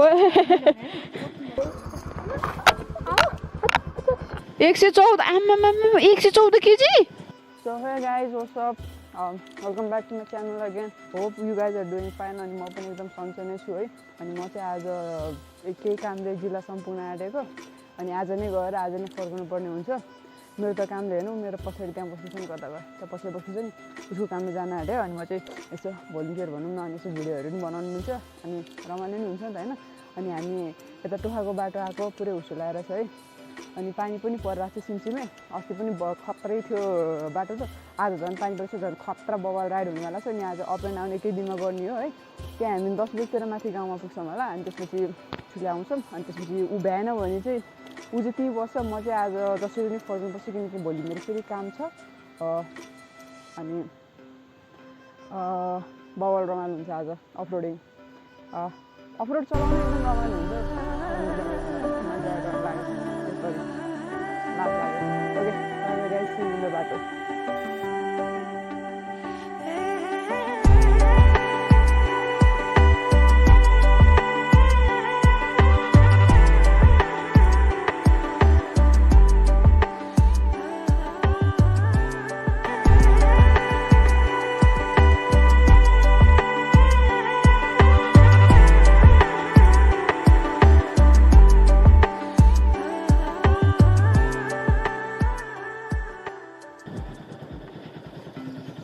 114 आम्मामा 114 KG. So hey guys, what's up? Welcome back to my channel again. Hope you guys are doing fine. अनि म पनि एकदम सन्चै नै छु है. अनि म चाहिँ आज केही कामले जिल्ला सम्पूर्ण आएको अनि आज नै गएर आज नै फर्कनु पर्ने हुन्छ. मेरो त कामले हैन मेरो पछाडी त्यहाँ बस्नु गर्दा भयो. त्यहाँ पछि बस्नु चाहिँ उसको काममा जान आँट्यो अनि म चाहिँ यसो भोलिन्टियर भनौँ न अनि यसो भिडियोहरू पनि बनाउनु हुन्छ अनि रमाइलो नि हुन्छ नि त हैन. अनि हामी यता टोखाको बाटो आएको पुरै हुसु लाएर छ है. अनि पानी पनि परिरहेको छ सिमसिमै. अस्ति पनि खतरै थियो बाटो त. आज झन् पानी पर्छ झन् खतरा बबाल राइड हुनेवाला छ अनि आज अप एन्ड डाउन एकै दिनमा गर्ने हो है. त्यहाँ हामी 10 बजीतिर माथि गाउँमा पुग्छौँ होला. अनि त्यसपछि ठुलो आउँछौँ अनि त्यसपछि ऊ भ्याएन भने चाहिँ ऊ चाहिँ त्यहीँ बस्छ. म चाहिँ आज जसरी नै फर्किनुपर्छ किनकि भोलि मेरो फेरि काम छ. अनि बबाल रमाइलो हुन्छ आज अफरोडिङ. अफरोड चलाउनु एकदम रमाइलो हुन्छ. Okay, guys, see you in the battle.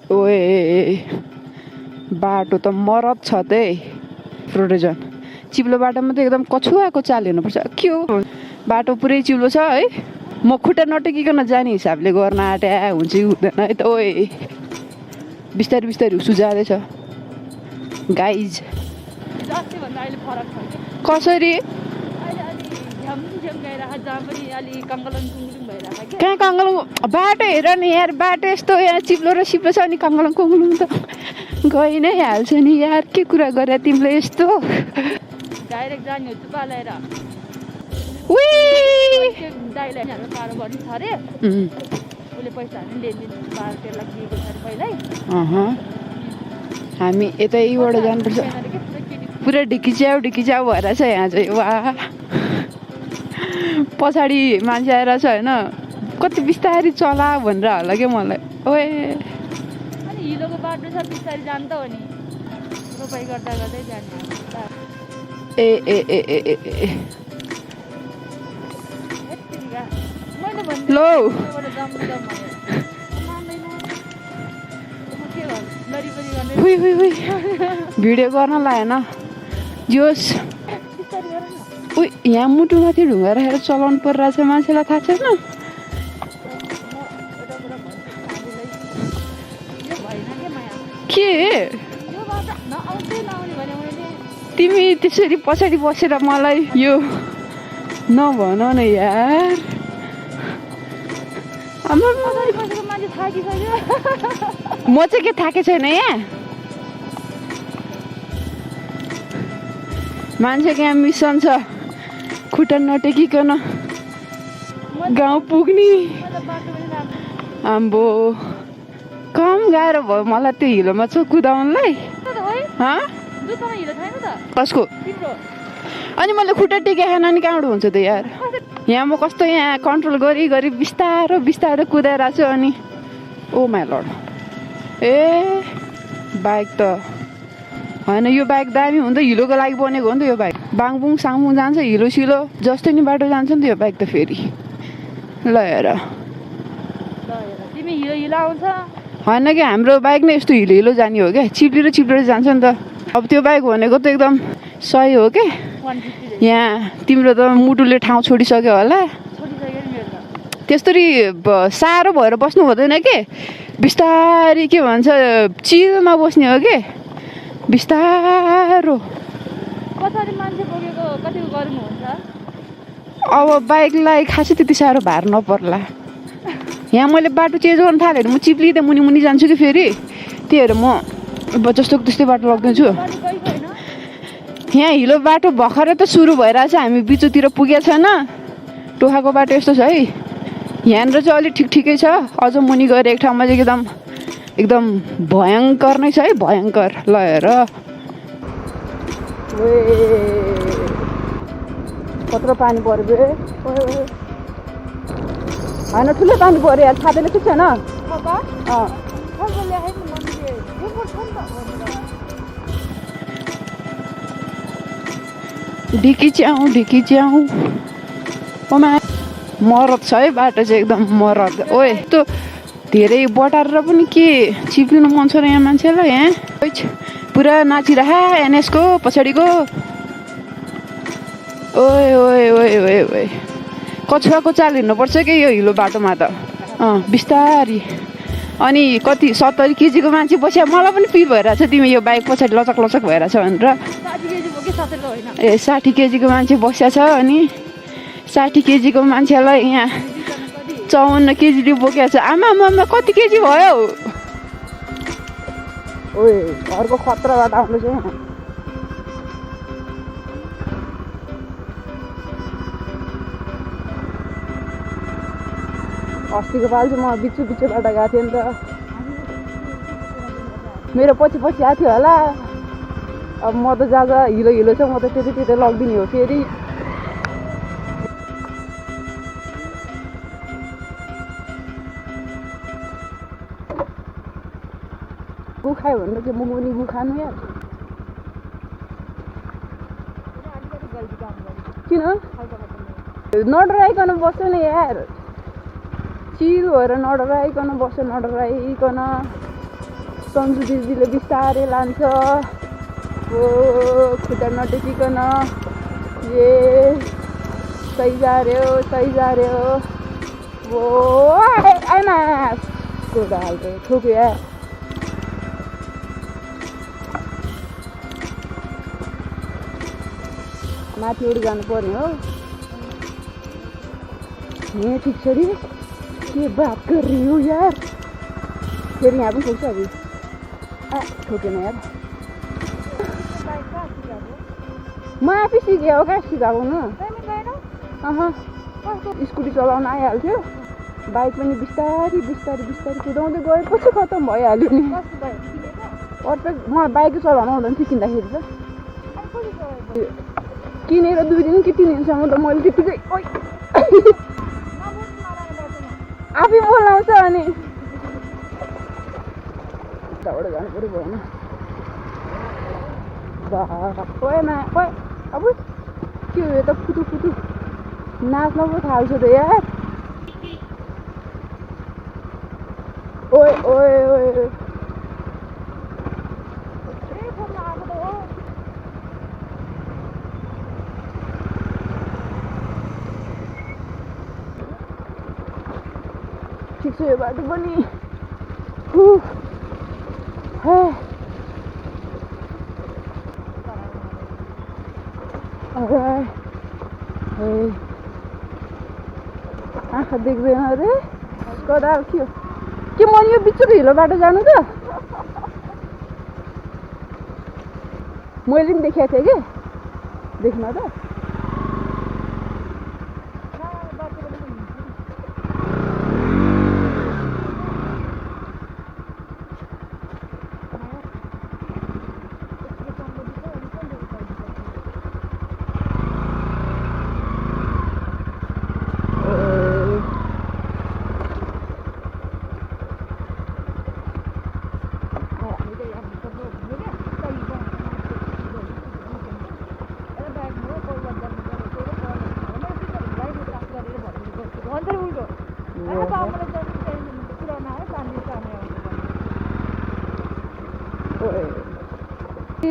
ओए बाटो त मरद छ त फ्रोडेजन. चिप्लो बाटोमा त एकदम कछुवाको चाल हेर्नुपर्छ. के हो बाटो पुरै चिप्लो छ है. म खुट्टा नटेकिकन जाने हिसाबले गर्न आँट्या हुन्छ कि हुँदैन है त. ओए बिस्तारै बिस्तारै हुसु जाँदैछ गाइज. कसरी कहाँ कङ्गलङ बाटो हेर नि यार. बाटो यस्तो यहाँ चिप्लो र सिप्लो छ अनि कङ्गलङ कुङ्गलुङ त गइ नै हाल्छ नि यार. के कुरा गरे तिमीले यस्तो डाइरेक्ट जाने हो चुपालेर उसले पैसा हामी यतैबाट जानुपर्छ. पुरा ढिकिच्याउ भएर छ यहाँ चाहिँ. वा पछाडि मान्छे आएर छ होइन कति बिस्तारै चला भनेर होला क्या मलाई. ओए अनि हिलोको बाटो छ बिस्तारै जान्छ हो नि रोपाइ गर्दा गर्दै जाने. ए ए ए ए ए लो भिडियो गर्न लागेन जोस्. उही यहाँ मुटुमाथि ढुङ्गा राखेर चलाउनु परिरहेछ मान्छेलाई थाहा छैन. के तिमी त्यसरी पछाडि बसेर मलाई यो नभन न यार. म चाहिँ के थाके छैन यहाँ. मान्छेको यहाँ मिसन छ खुट्टा नटेकिकन गाउँ पुग्ने. आम्बो कम गाह्रो भयो मलाई त्यो हिलोमा छ कुदाउनलाई. कसको अनि मैले खुट्टा टेकेन अनि कहाँबाट हुन्छ त यार. यहाँ म कस्तो यहाँ कन्ट्रोल गरी गरी बिस्तारो बिस्तारो कुदाइरहेको छु. अनि ओ माई लर्ड ए बाइक त होइन यो बाइक दामी हुन्छ. हिलोको लागि बनेको हो नि त यो बाइक. बाङबुङ साङबुङ जान्छ हिलो सिलो जस्तै नि बाटो जान्छ नि त यो बाइक त फेरि. ल हेर तिमी हिलो हिलो आउँछ होइन कि हाम्रो बाइक नै यस्तो हिलो हिलो जाने हो क्या. चिप्लेर चिप्लेर जान्छ नि त. अब त्यो बाइक भनेको त एकदम सही हो क्या. यहाँ तिम्रो त मुटुले ठाउँ छोडिसक्यो होला. त्यस्तरी साह्रो भएर बस्नु हुँदैन के. बिस्तारै के भन्छ चिलमा बस्ने हो के बिस्तारो. पछाडि मान्छे बोकेको कतिको गर्नुहुन्छ. अब बाइकलाई खासै त्यति साह्रो भार नपर्ला. यहाँ मैले बाटो चेन्ज गर्न थालेँ भने म चिप्लिँदै मुनि मुनि जान्छु कि फेरि. त्यही भएर म जस्तो त्यस्तै बाटो लगिदिन्छु. यहाँ हिलो बाटो भर्खरै त सुरु भइरहेछ. हामी बिचोतिर पुगेको छैन. टोखाको बाटो यस्तो छ है. यहाँनिर चाहिँ अलिक ठिक ठिकै छ. अझ मुनि गएर एक ठाउँमा चाहिँ एकदम भयङ्कर नै छ है. भयङ्कर ल हेर कत्रो पानी पऱ्यो बे होइन ठुलै पानी पऱ्यो यार छातेले ठिक छैन ढिकी च्याउ ओमा मरद छ है बाटो चाहिँ एकदम मरद ओए त्यो धेरै बटारेर पनि के चिप्लिनु मन छ र यहाँ मान्छेलाई पुरा नाचिरह एनएसको पछाडिको ओए ओए ओए ओए ओए कछुवाको चाल हिँड्नुपर्छ कि यो हिलो बाटोमा त बिस्तारी अनि कति 70 केजीको मान्छे बस्या मलाई पनि फिल भइरहेछ तिमी यो बाइक पछाडि लचक लचक भइरहेछ भनेर ए 60 केजीको मान्छे बस्या छ अनि 60 केजीको मान्छेलाई यहाँ 54 केजीले बोकेको छ आमा कति केजी भयो ओए घरको खतराबाट आउँदैछ यहाँ अस्तिको पालि चाहिँ म बिचबाट गएको थिएँ नि त मेरो पछि आएको थियो होला अब म त जहाँ हिलो छ म त त्यतै लगिदिने हो फेरि गु खायो भने चाहिँ म पनि गु खानु यार किन नडराइकन बस्छ नि यार चिल भएर नडराइकन बस्छ नडराइकन सन्जु दिदीले बिस्तारै लान्छ हो खुट्टा नटेकिकन ए सही जा रहे हो वो आइमा खुट्टा हाल्छ ठोक्यो यार माथिबाट जानु पर्ने हो यहाँ ठिक छ रे के बात कर रही हो यार फेरि यहाँ पनि ठोक्छ अभी ठोकेन यार म आफै सिकेँ हो क्या सिकाउनु स्कुटी चलाउन आइहाल्थ्यो बाइक पनि बिस्तारी कुदाउँदै गएपछि खतम भइहाल्यो नि पर्फेक्ट मलाई बाइक चलाउनु आउँदैन थियो किन्दाखेरि त किनेर 2 दिन कि 3 दिनसम्म त मैले त्यतिकै आफै बोलाउँछ अनि उताबाट जानु पऱ्यो भएन अब के हो यो त फुटु नाच्न पो थाल्छ त यार ओए ठिक छ यो बाटो पनि आँखा देख्दैन अरे कदाल थियो के म यो बिचको हिलो बाटो जानु त मैले पनि देखेको थिएँ कि देख्न त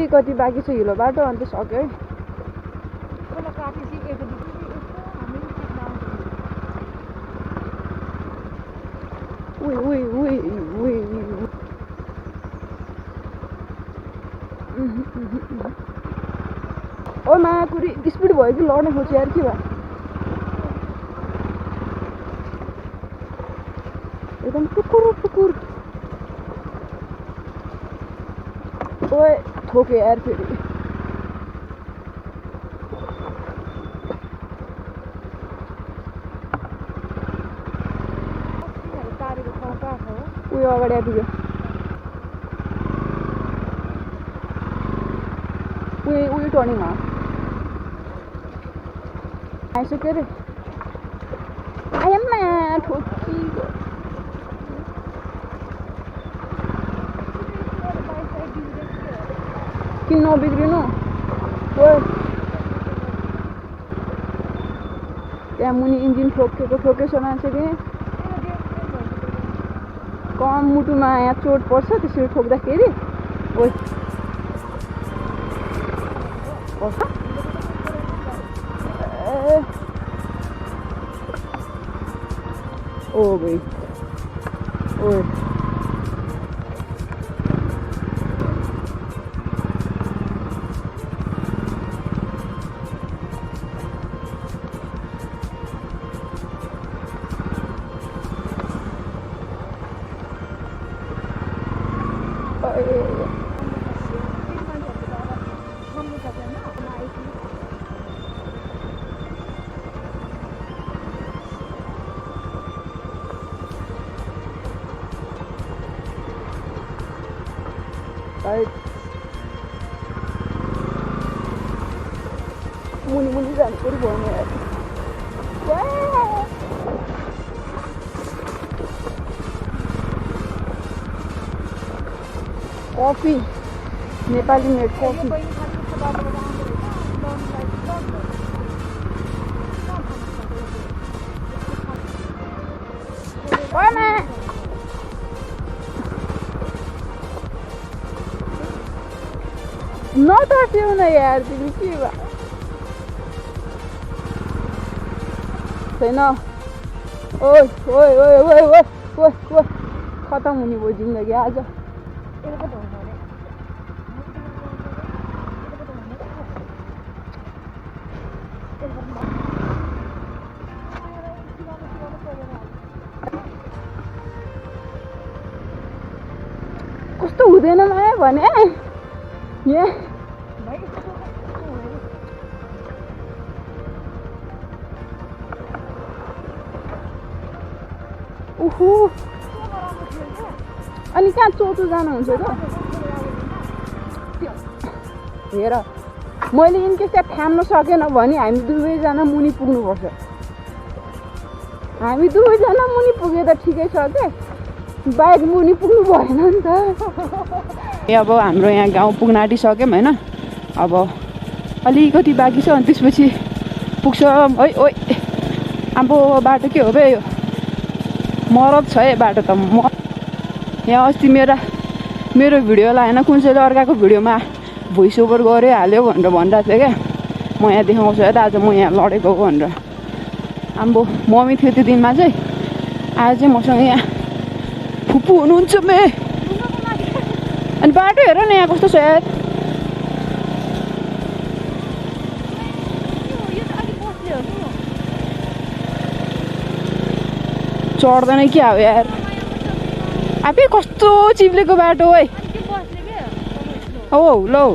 कति बाँकी छ हिलो बाटो अन्त सक्यो है ओ माकुरी स्पिड भयो कि लड्ने खोज्छ यार के भयो एकदम टुकुर ओए ठोक्यो यार फेरि उयो अगाडि आइपुग्यो उयो टर्निङमा आइसक्यो अरे आयम्मा ठोकिगयो किन नबिग्रिनु ओ त्यहाँ मुनि इन्जिन ठोकेछ मान्छे कि कम मुटुमा यहाँ चोट पर्छ त्यसरी ठोक्दाखेरि ओ ओ भाइ ओ मुनि जानु पऱ्यो भएन कफी नेपाली मेड कफी नतर्सिउ न यार तिमी के भा छैन ओइ ओइ ओइ ओइ ओइ ओइ ओइ खतम हुने भयो जिन्दगी आज कस्तो हुँदैन माया भने यहाँ उहु अनि कहाँ चौथो जानुहुन्छ त हेर मैले इनकेस त्यहाँ थाम्न सकेन भने हामी दुवैजना मुनि पुग्नुपर्छ हामी दुवैजना मुनि पुगे त ठिकै छ क्या बाइक मुनि पुग्नु भएन नि त अब हाम्रो यहाँ गाउँ पुग्न आँटिसक्यौँ होइन अब अलिकति बाँकी छ अनि त्यसपछि पुग्छ है ओइ अब बाटो के हो बे यो मरद छ है बाटो त म यहाँ अस्ति मेरो भिडियोलाई होइन कुन चाहिँले अर्काको भिडियोमा भोइस ओभर गऱ्यो हाल्यो भनेर भनिरहेको थियो क्या म यहाँ देखाउँछु है त आज म यहाँ लडेको हो भनेर आम्बो मम्मी थियो त्यो दिनमा चाहिँ आज चाहिँ मसँग यहाँ फुपू हुनुहुन्छ मे अनि बाटो हेर न यहाँ कस्तो छ यार चढ्दैन क्या हो यार आफै कस्तो चिप्लेको बाटो है औ लौ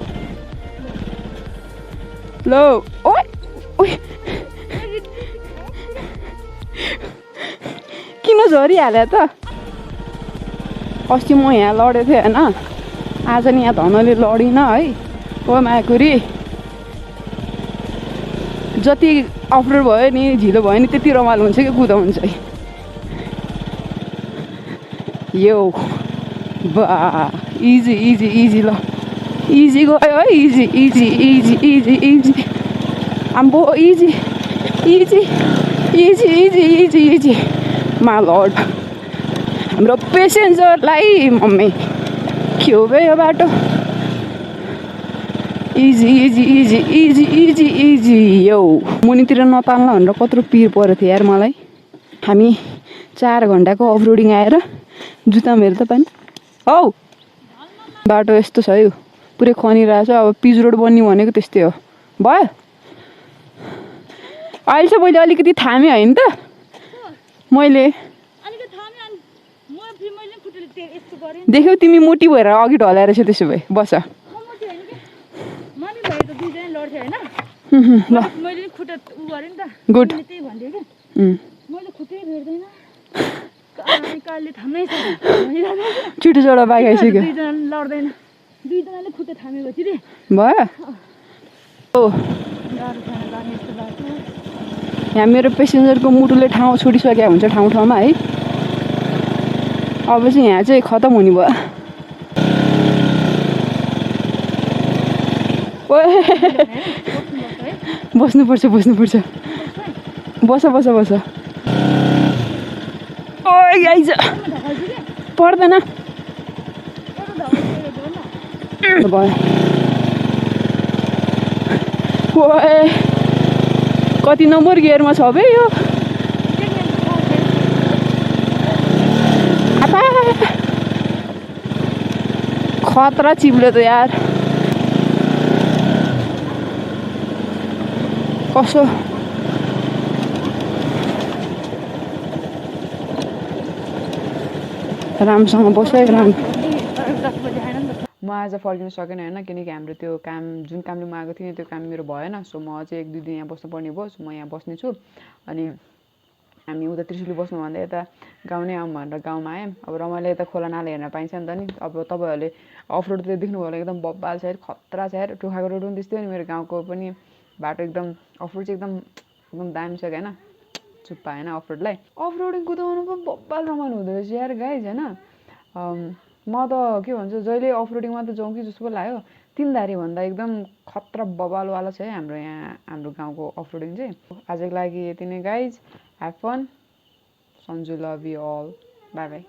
लौ ओइ किन झरिहाल्यो त अस्ति म यहाँ लडेको थिएँ होइन आज नि यहाँ धनले लडिनँ है ओ माकुरी जति अफरोड भयो नि झिलो भयो नि त्यति रमाइलो हुन्छ कि कुदाउनु चाहिँ यो बा इजी इजी इजी ल इजी गयो है easy easy easy easy easy आम्बो easy easy easy easy easy easy मा लर्ड हाम्रो पेसेन्जरलाई मम्मी के हो बे यो बाटो easy easy easy easy easy easy यो मुनितिर नताल्न भनेर कत्रो पिर परेको थियो यार मलाई हामी 4 घन्टाको अफरोडिङ आएर जुत्ता मेरो त पानी हौ बाटो यस्तो छ यो पुरै खनिरहेछ अब पिच रोड बन्ने भनेको त्यस्तै हो भयो अहिले चाहिँ मैले अलिकति थामेँ होइन त मैले देख्यौ तिमी मोटी भएर अघि ढलाएर रहेछ त्यसो भए बस गुड छिटो चढा बाइक आइसक्यो भयो यहाँ मेरो पेसेन्जरको मुटुले ठाउँ छोडिसकेको हुन्छ ठाउँ ठाउँमा है। अब चाहिँ यहाँ चाहिँ खतम हुने भयो। बस्नुपर्छ बस्नुपर्छ बस बस बस। ओइ आइज पर्दैन भयो। ओए कति नम्बर गियरमा छ बे यो। खतरा चिप्लो त यार। कसो राम्रोसँग बस्यो राम। म आज फर्किन सकेन होइन, किनकि हाम्रो त्यो काम जुन कामले म आएको थिएँ त्यो काम मेरो भएन। सो म चाहिँ 1-2 दिन यहाँ बस्नुपर्ने भयो। सो म यहाँ बस्नेछु। अनि हामी उता त्रिशुली बस्नुभन्दा यता गाउँ नै आऊँ भनेर गाउँमा आयौँ। अब रमाइलो यता खोला नाला हेर्न पाइन्छ नि त नि। अब तपाईँहरूले अफरोड त देख्नुभयो होला, एकदम बब्बाल छ यार, खतरा छ यार। टोखाको रोड पनि त्यस्तै हो नि, मेरो गाउँको पनि बाटो एकदम अफरोड चाहिँ एकदम दामी छ क्या होइन, चुप्पा होइन अफरोडलाई। अफरोडिङ कुदाउनु पनि बब्बाल रमाइलो हुँदो रहेछ यार गाइज होइन। म त के भन्छ जहिले अफरोडिङमा त जाउँ कि जस्तो पो लाग्यो। 3 धारी भन्दा एकदम खतरा बबालवाला छ है हाम्रो यहाँ हाम्रो गाउँको अफरोडिङ चाहिँ। आजको लागि यति नै guys, have fun, Sanju, love you all, bye by.